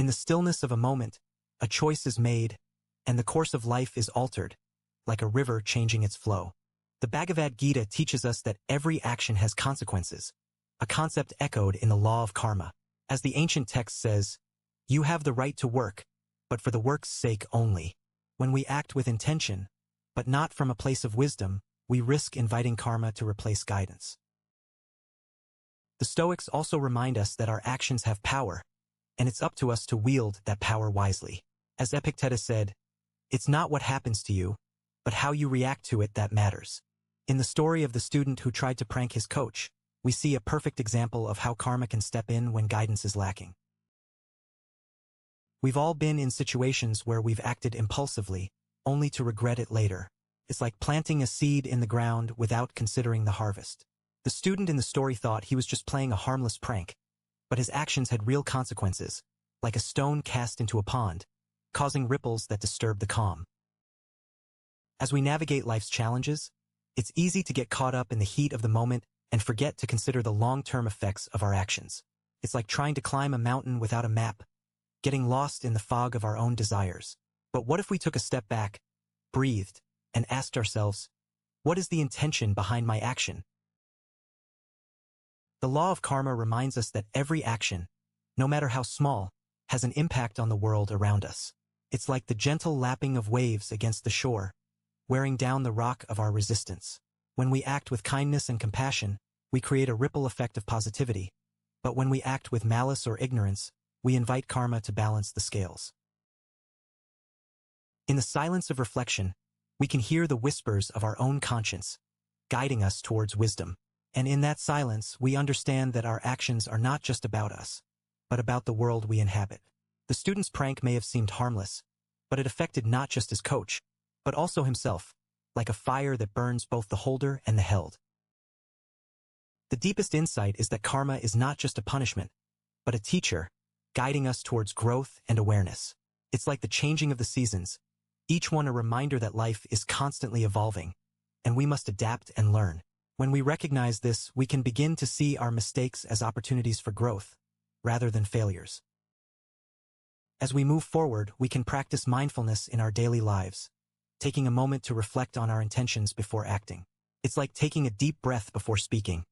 In the stillness of a moment, a choice is made, and the course of life is altered, like a river changing its flow. The Bhagavad Gita teaches us that every action has consequences, a concept echoed in the law of karma. As the ancient text says, "You have the right to work, but for the work's sake only." When we act with intention, but not from a place of wisdom, we risk inviting karma to replace guidance. The Stoics also remind us that our actions have power, and it's up to us to wield that power wisely. As Epictetus said, "It's not what happens to you, but how you react to it that matters." In the story of the student who tried to prank his coach, we see a perfect example of how karma can step in when guidance is lacking. We've all been in situations where we've acted impulsively, only to regret it later. It's like planting a seed in the ground without considering the harvest. The student in the story thought he was just playing a harmless prank, but his actions had real consequences, like a stone cast into a pond, causing ripples that disturb the calm. As we navigate life's challenges, it's easy to get caught up in the heat of the moment and forget to consider the long-term effects of our actions. It's like trying to climb a mountain without a map, getting lost in the fog of our own desires. But what if we took a step back, breathed, and asked ourselves, what is the intention behind my action? The law of karma reminds us that every action, no matter how small, has an impact on the world around us. It's like the gentle lapping of waves against the shore, wearing down the rock of our resistance. When we act with kindness and compassion, we create a ripple effect of positivity. But when we act with malice or ignorance, we invite karma to balance the scales. In the silence of reflection, we can hear the whispers of our own conscience, guiding us towards wisdom. And in that silence, we understand that our actions are not just about us, but about the world we inhabit. The student's prank may have seemed harmless, but it affected not just his coach, but also himself, like a fire that burns both the holder and the held. The deepest insight is that karma is not just a punishment, but a teacher, guiding us towards growth and awareness. It's like the changing of the seasons, each one a reminder that life is constantly evolving, and we must adapt and learn. When we recognize this, we can begin to see our mistakes as opportunities for growth, rather than failures. As we move forward, we can practice mindfulness in our daily lives, taking a moment to reflect on our intentions before acting. It's like taking a deep breath before speaking,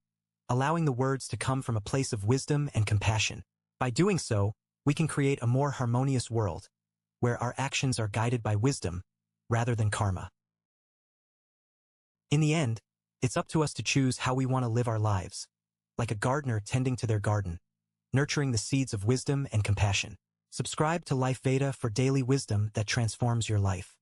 allowing the words to come from a place of wisdom and compassion. By doing so, we can create a more harmonious world, where our actions are guided by wisdom, rather than karma. In the end, it's up to us to choose how we want to live our lives, like a gardener tending to their garden, nurturing the seeds of wisdom and compassion. Subscribe to LifeVeda for daily wisdom that transforms your life.